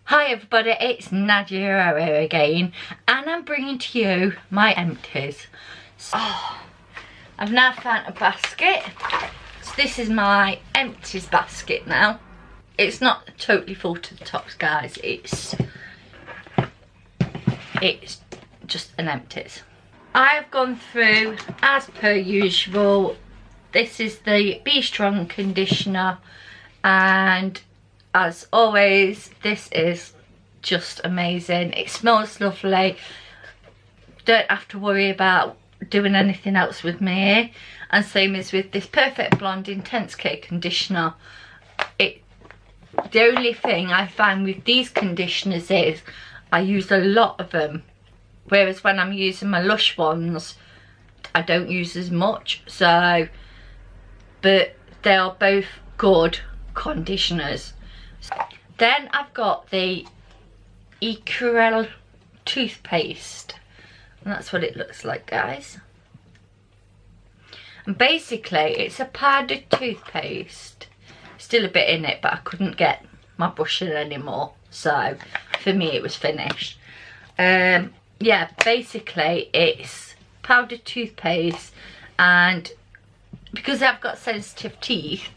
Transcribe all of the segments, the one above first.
Hi everybody, it's Nadia again, and I'm bringing to you my empties. So, I've now found a basket. So this is my empties basket now. It's not totally full to the tops, guys. It's just an empties. I've gone through, as per usual, this is the Be Strong conditioner, and as always, this is just amazing. It smells lovely. Don't have to worry about doing anything else with my hair. And same as with this Perfect Blonde Intense Care conditioner. The only thing I find with these conditioners is I use a lot of them, whereas when I'm using my Lush ones I don't use as much. So, but they are both good conditioners. Then I've got the Eql Toothpaste, and that's what it looks like, guys. And basically it's a powdered toothpaste, still a bit in it, but I couldn't get my brush in anymore, so for me it was finished. Yeah, basically it's powdered toothpaste, and because I've got sensitive teeth,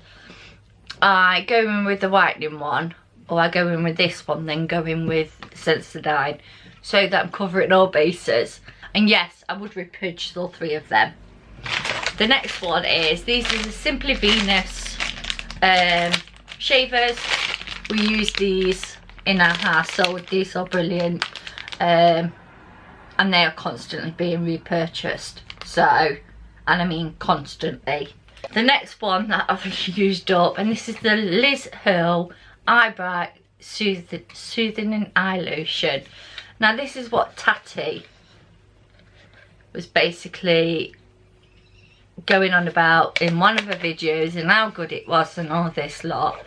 I go in with the whitening one, or I go in with this one, then go in with Sensodyne, so that I'm covering all bases. And yes, I would repurchase all three of them. The next one is, these are the Simply Venus shavers. We use these in our house, so these are brilliant, and they are constantly being repurchased. So, and I mean constantly. The next one that I've used up, and this is the Liz Hurl Eyebrow Soothing Eye Lotion. Now this is what Tati was basically going on about in one of her videos, and how good it was and all this lot.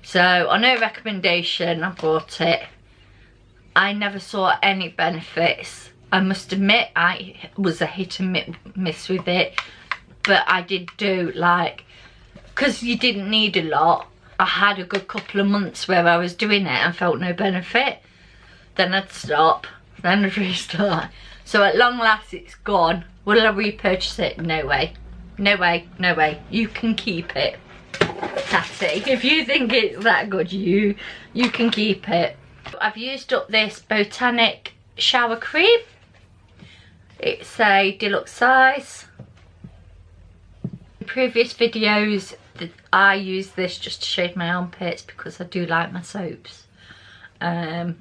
So on her recommendation I bought it. I never saw any benefits. I must admit I was a hit and miss with it. But I did do, like, because you didn't need a lot, I had a good couple of months where I was doing it and felt no benefit. Then I'd stop, then I'd restart. So at long last it's gone. Will I repurchase it? No way. No way, no way. You can keep it, Tatty. If you think it's that good, you can keep it. I've used up this Tanic shower cream. It's a deluxe size. Previous videos I use this just to shade my armpits because I do like my soaps, and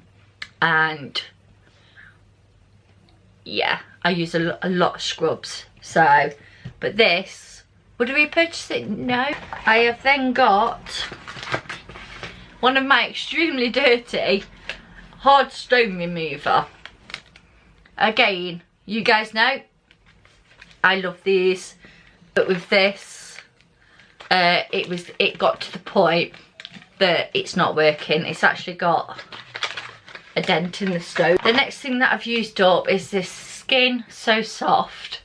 yeah, I use a lot of scrubs. So, but this, would I repurchase it? No. I have then got one of my extremely dirty hard stone remover. Again, you guys know I love these. But with this, it got to the point that it's not working. It's actually got a dent in the stone. The next thing that I've used up is this Skin So Soft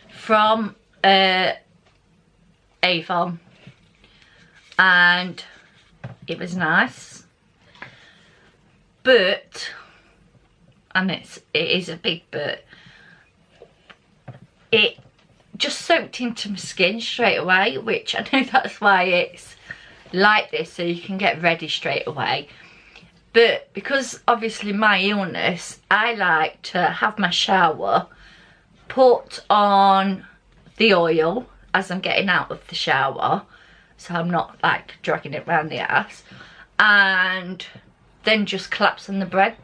from Avon, and it was nice, but, and it is a big but, it just soaked into my skin straight away, which I know that's why it's like this, so you can get ready straight away. But because obviously my illness, I like to have my shower, put on the oil as I'm getting out of the shower, so I'm not like dragging it around the ass, and then just collapse on the bed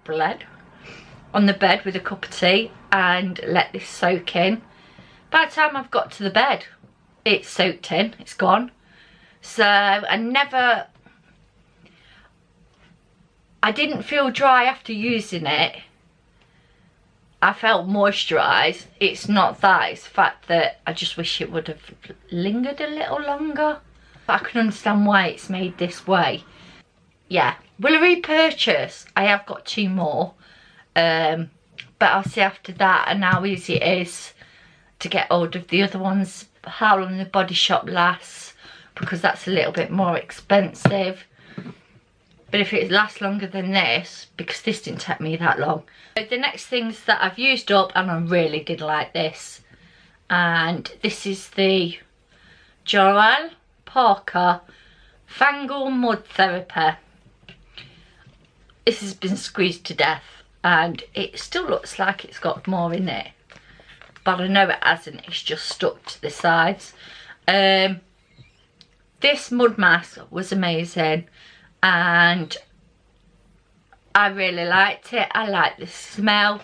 with a cup of tea and let this soak in. By the time I've got to the bed, it's soaked in, it's gone. So I didn't feel dry after using it. I felt moisturised. It's not that, it's the fact that I just wish it would have lingered a little longer. But I can understand why it's made this way. Yeah, will I repurchase? I have got 2 more. But I'll see after that and how easy it is to get hold of the other ones, how long the Body Shop lasts, because that's a little bit more expensive. but if it lasts longer than this, because this didn't take me that long. So the next things that I've used up, and I really did like this, and this is the Joel Parker Fangle Mud Therapy. This has been squeezed to death, and it still looks like it's got more in it, but I know it hasn't, it's just stuck to the sides. This mud mask was amazing, and I really liked it. I like the smell.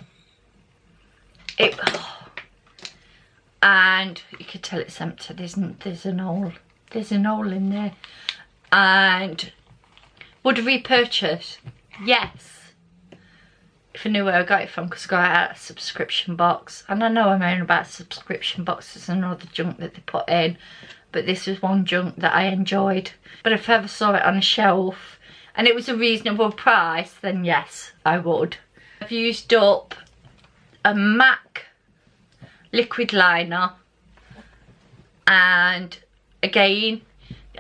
And you can tell it's empty. There's an hole in there. And would I repurchase? Yes. If I knew where I got it from, because I got it out of a subscription box. And I know I'm moaning about subscription boxes and all the junk that they put in, but this was one junk that I enjoyed. But if I ever saw it on a shelf and it was a reasonable price, then yes, I would. I've used up a MAC liquid liner, and again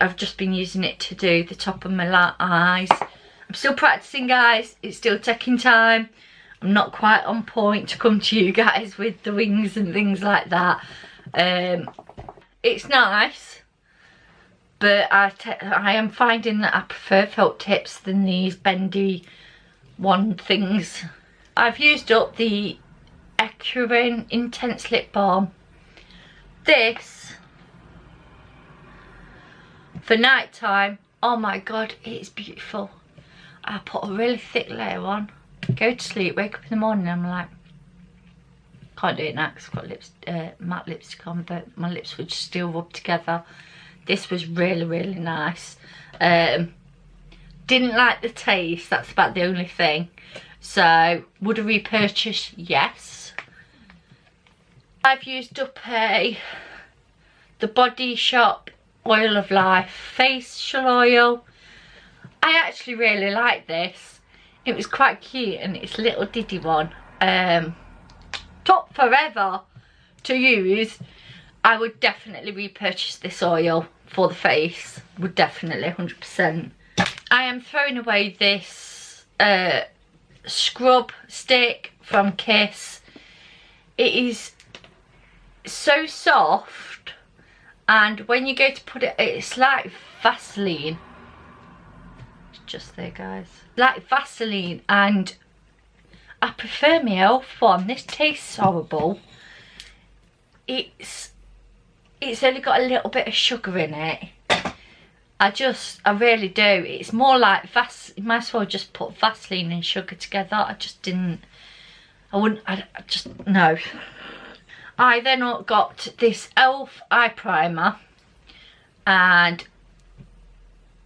I've just been using it to do the top of my eyes. I'm still practicing, guys, it's still taking time. I'm not quite on point to come to you guys with the wings and things like that. It's nice, but I am finding that I prefer felt tips than these bendy one things. I've used up the Eql Intense Lip Balm. This, for night time, oh my god, it's beautiful. I put a really thick layer on, go to sleep, wake up in the morning, I'm like, can't do it now because I've got matte lipstick on, but my lips would still rub together. This was really, really nice. Didn't like the taste, that's about the only thing. So, would I repurchase? Yes. I've used up the Body Shop Oil of Life facial oil. I actually really like this. It was quite cute, and it's a little diddy one. Top forever to use. I would definitely repurchase this oil for the face. Would definitely, 100%. I am throwing away this scrub stick from Kiss. It is so soft, and when you go to put it, it's like Vaseline. It's just there, guys, like Vaseline, and I prefer my Elf one. This tastes horrible. It's only got a little bit of sugar in it. I really do. It's more like you might as well just put Vaseline and sugar together. I just, no. I then got this Elf eye primer, and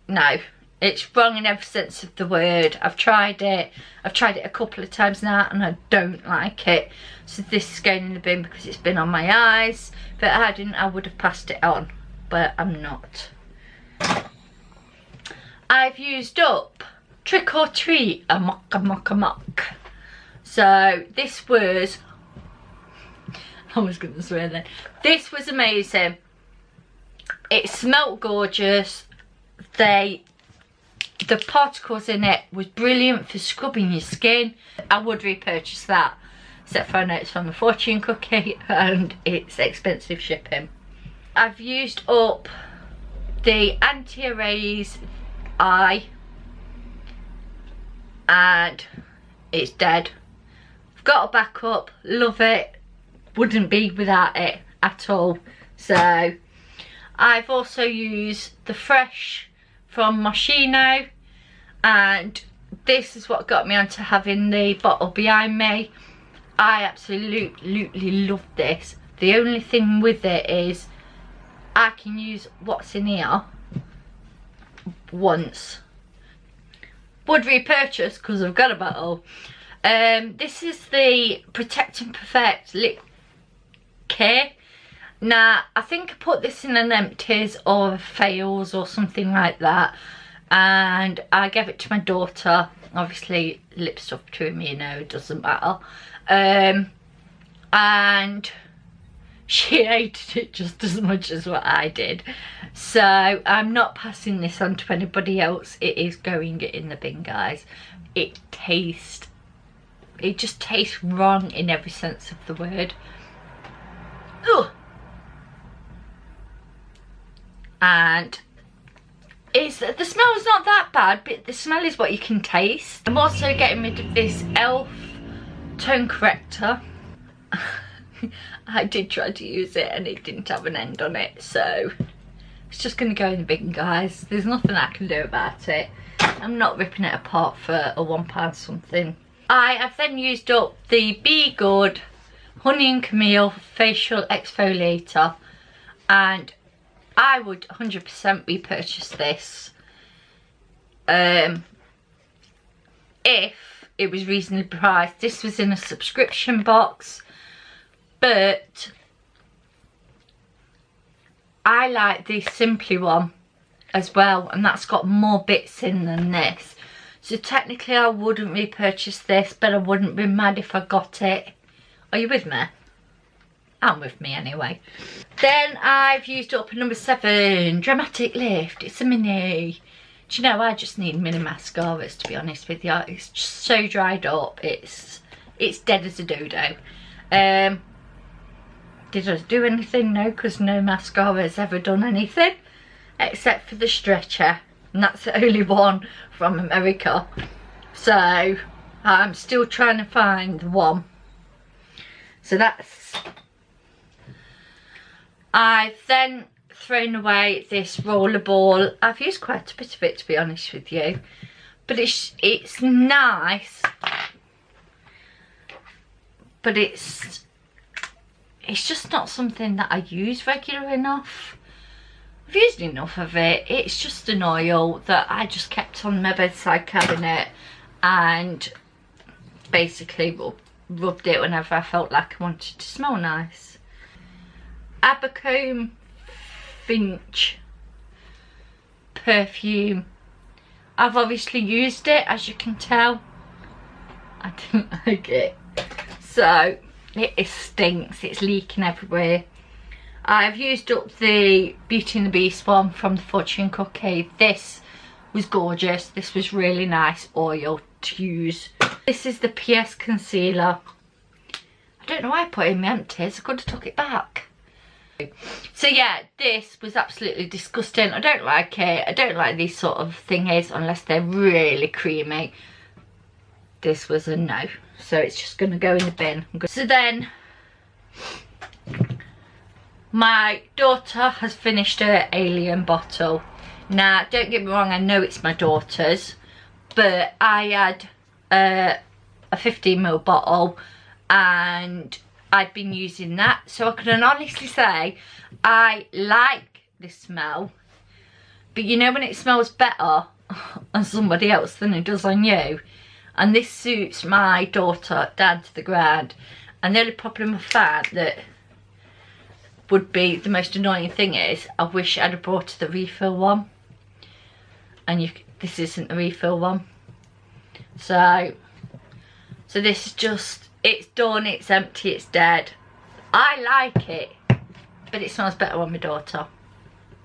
no, it's wrong in every sense of the word. I've tried it a couple of times now, and I don't like it. So this is going in the bin because it's been on my eyes. But I would have passed it on, but I'm not. I've used up Trick or Treat, a mock. So this was, I was going to swear then. This was amazing. It smelled gorgeous. The particles in it was brilliant for scrubbing your skin. I would repurchase that, except for I know it's from a fortune cookie and it's expensive shipping. I've used up the anti-erase eye, and it's dead. I've got a backup, love it, wouldn't be without it at all. So I've also used the Fresh from Moschino, and this is what got me onto having the bottle behind me. I absolutely love this. The only thing with it is I can use what's in here once. Would repurchase because I've got a bottle. This is the Protect and Perfect Lip Care. Now, I think I put this in an Empties or a Fails or something like that, and I gave it to my daughter. Obviously, lip stuff to me, you know, it doesn't matter. And she hated it just as much as what I did. So I'm not passing this on to anybody else. It is going in the bin, guys. It just tastes wrong in every sense of the word. Ugh. And the smell's not that bad, but the smell is what you can taste. I'm also getting rid of this e.l.f. tone corrector. I did try to use it and it didn't have an end on it, so it's just going to go in the bin, guys. There's nothing I can do about it. I'm not ripping it apart for a £1 something. I have then used up the Be Good Honey and Camille Facial Exfoliator, and I would 100% repurchase this if it was reasonably priced. This was in a subscription box, but I like the Simply one as well, and that's got more bits in than this. So technically I wouldn't repurchase this, but I wouldn't be mad if I got it. Are you with me? I'm with me anyway. Then I've used up number 7, Dramatic Lift. It's a mini. Do you know, I just need mini mascaras, to be honest with you. It's just so dried up. It's dead as a dodo. Did I do anything? No, because no mascara has ever done anything except for the stretcher, and that's the only one from America. So I'm still trying to find the one. So that's... I've then thrown away this roller ball. I've used quite a bit of it, to be honest with you, but it's nice, but it's just not something that I use regular enough. I've used enough of it. It's just an oil that I just kept on my bedside cabinet and basically rubbed it whenever I felt like I wanted to smell nice. Abercombe Finch perfume. I've obviously used it, as you can tell. I didn't like it, so it stinks. It's leaking everywhere. I've used up the Beauty and the Beast one from the Fortune Cookie. This was gorgeous. This was really nice oil to use. This is the PS concealer. I don't know why I put it in my Empties. I could have took it back. So yeah, this was absolutely disgusting. I don't like it. I don't like these sort of thingies unless they're really creamy. This was a no, so it's just going to go in the bin. So then my daughter has finished her Alien bottle. Now don't get me wrong, I know it's my daughter's, but I had a 15ml bottle and I'd been using that, so I can honestly say I like this smell, but you know when it smells better on somebody else than it does on you, and this suits my daughter down to the ground. And the only problem I found that would be the most annoying thing is I wish I'd have brought her the refill one, and this isn't the refill one, so this is just, it's done, it's empty, it's dead. I like it, but it smells better on my daughter.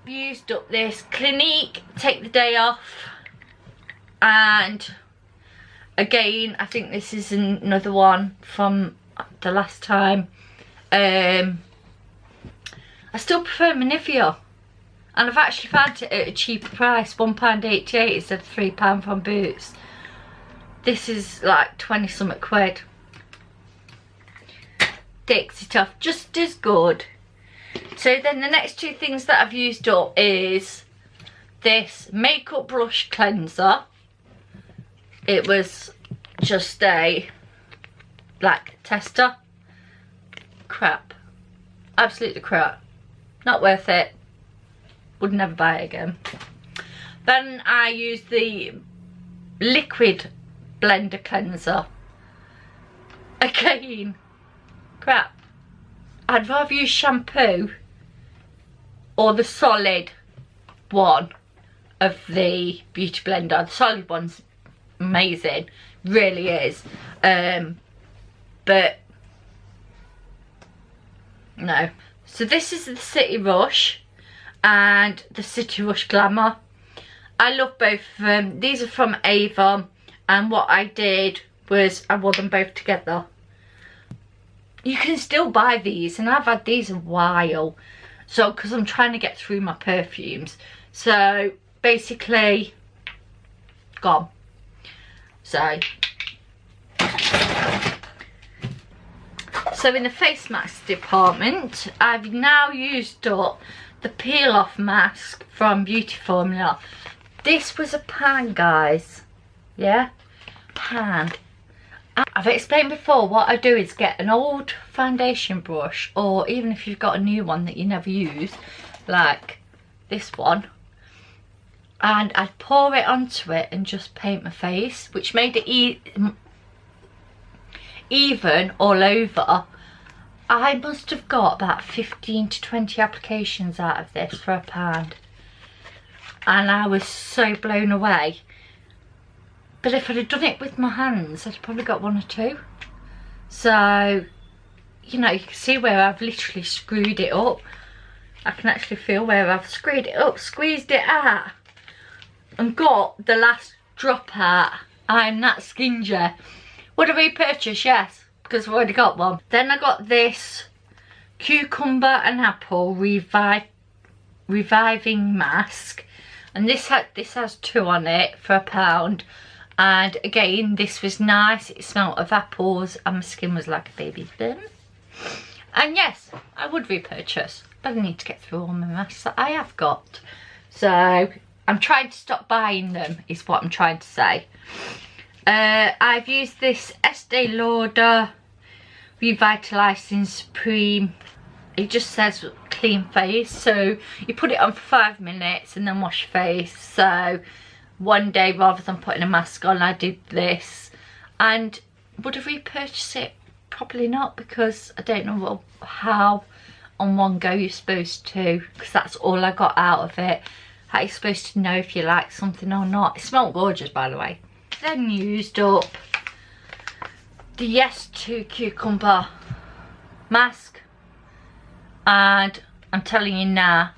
I've used up this Clinique Take the Day Off, and again I think this is another one from the last time. I still prefer my Nivea, and I've actually found it at a cheaper price, £1.88 instead of £3 from Boots. This is like 20 something quid. Takes it off just as good. So then the next two things that I've used up is this makeup brush cleanser. It was just a like tester. Crap, absolutely crap, not worth it, would never buy it again. Then I used the liquid blender cleanser. Again, crap. I'd rather use shampoo or the solid one of the Beauty Blender. The solid one's amazing, really is, but no. So this is the City Rush and the City Rush Glamour. I love both of them. These are from Avon, and what I did was I wore them both together. You can still buy these, and I've had these a while, so because I'm trying to get through my perfumes. So basically gone. So in the face mask department, I've now used up the peel off mask from Beauty Formula. This was a pan, guys. Yeah, pan. I've explained before, what I do is get an old foundation brush, or even if you've got a new one that you never use, like this one, and I'd pour it onto it and just paint my face, which made it even all over. I must have got about 15 to 20 applications out of this for £1, and I was so blown away. But if I'd have done it with my hands, I'd probably got 1 or 2. So, you know, you can see where I've literally screwed it up. I can actually feel where I've screwed it up, squeezed it out, and got the last drop out. I'm that skingy. Would I repurchase? Yes, because I've already got one. Then I got this cucumber and apple reviving mask, and this has 2 on it for £1. And again, this was nice. It smelled of apples and my skin was like a baby's bum. And yes, I would repurchase, but I need to get through all my masks that I have got. So I'm trying to stop buying them, is what I'm trying to say. I've used this Este Lauder Revitalizing Supreme. It just says clean face, so you put it on for 5 minutes and then wash your face. So one day, rather than putting a mask on, I did this. And would I repurchase it? Probably not, because I don't know how on one go you're supposed to, because that's all I got out of it. How you're supposed to know if you like something or not. It smelled gorgeous, by the way. Then used up the Este cucumber mask, and I'm telling you now,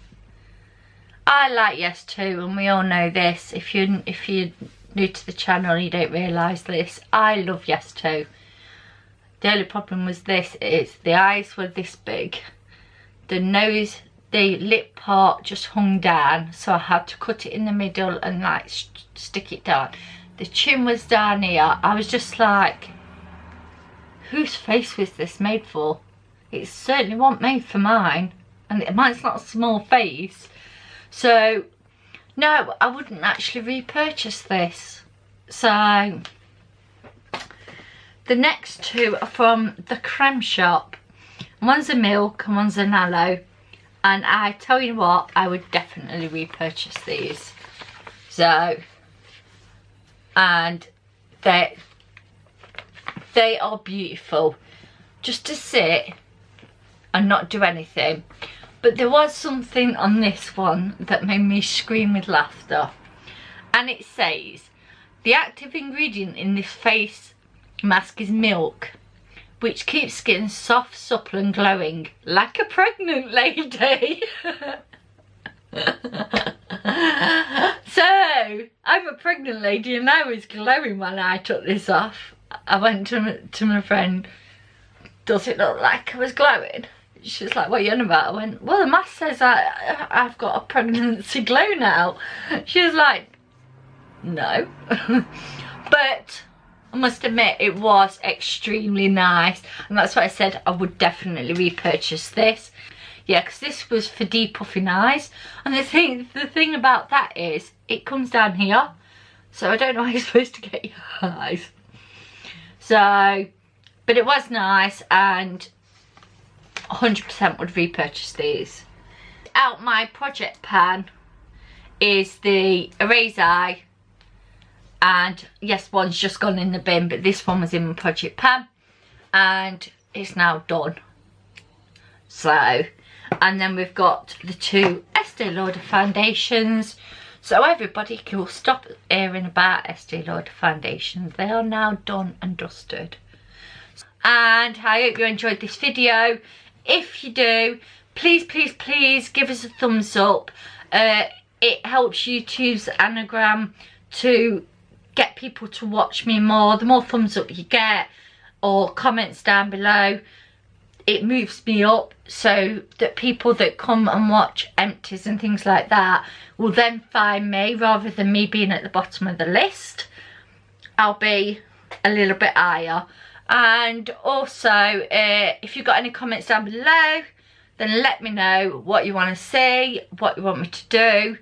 I like Este, and we all know this. If you're new to the channel and you don't realise this, I love Este. The only problem was this, is the eyes were this big, the nose, the lip part just hung down, so I had to cut it in the middle and like stick it down. The chin was down here. I was just like, whose face was this made for? It certainly wasn't made for mine, and mine's not a small face. So no, I wouldn't actually repurchase this. So the next 2 are from the Creme Shop. One's a milk and one's an aloe, and I tell you what, I would definitely repurchase these. So, and they are beautiful just to sit and not do anything. But there was something on this one that made me scream with laughter, and it says the active ingredient in this face mask is milk, which keeps skin soft, supple and glowing like a pregnant lady. So I'm a pregnant lady and I was glowing when I took this off. I went to my friend, does it look like I was glowing? She's like, what are you on about? I went, well, the mask says I've got a pregnancy glow now. She was like, no. But I must admit, it was extremely nice, and that's why I said I would definitely repurchase this. Yeah, because this was for depuffing eyes, and the thing about that is it comes down here, so I don't know how you're supposed to get your eyes. So, but it was nice, and 100% would repurchase these. Out my project pan is the Erase Eye, and yes, one's just gone in the bin, but this one was in my project pan and it's now done. So, and then we've got the 2 Este Lauder foundations. So everybody can stop hearing about Este Lauder foundations. They are now done and dusted. And I hope you enjoyed this video. If you do, please, please, please give us a thumbs up. It helps YouTube's anagram to get people to watch me more. The more thumbs up you get or comments down below, it moves me up, so that people that come and watch Empties and things like that will then find me, rather than me being at the bottom of the list. I'll be a little bit higher. And also, if you've got any comments down below, then let me know what you want to see, what you want me to do.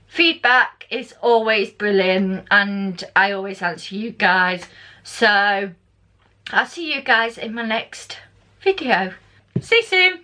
Feedback is always brilliant, and I always answer you guys. So I'll see you guys in my next video. See you soon.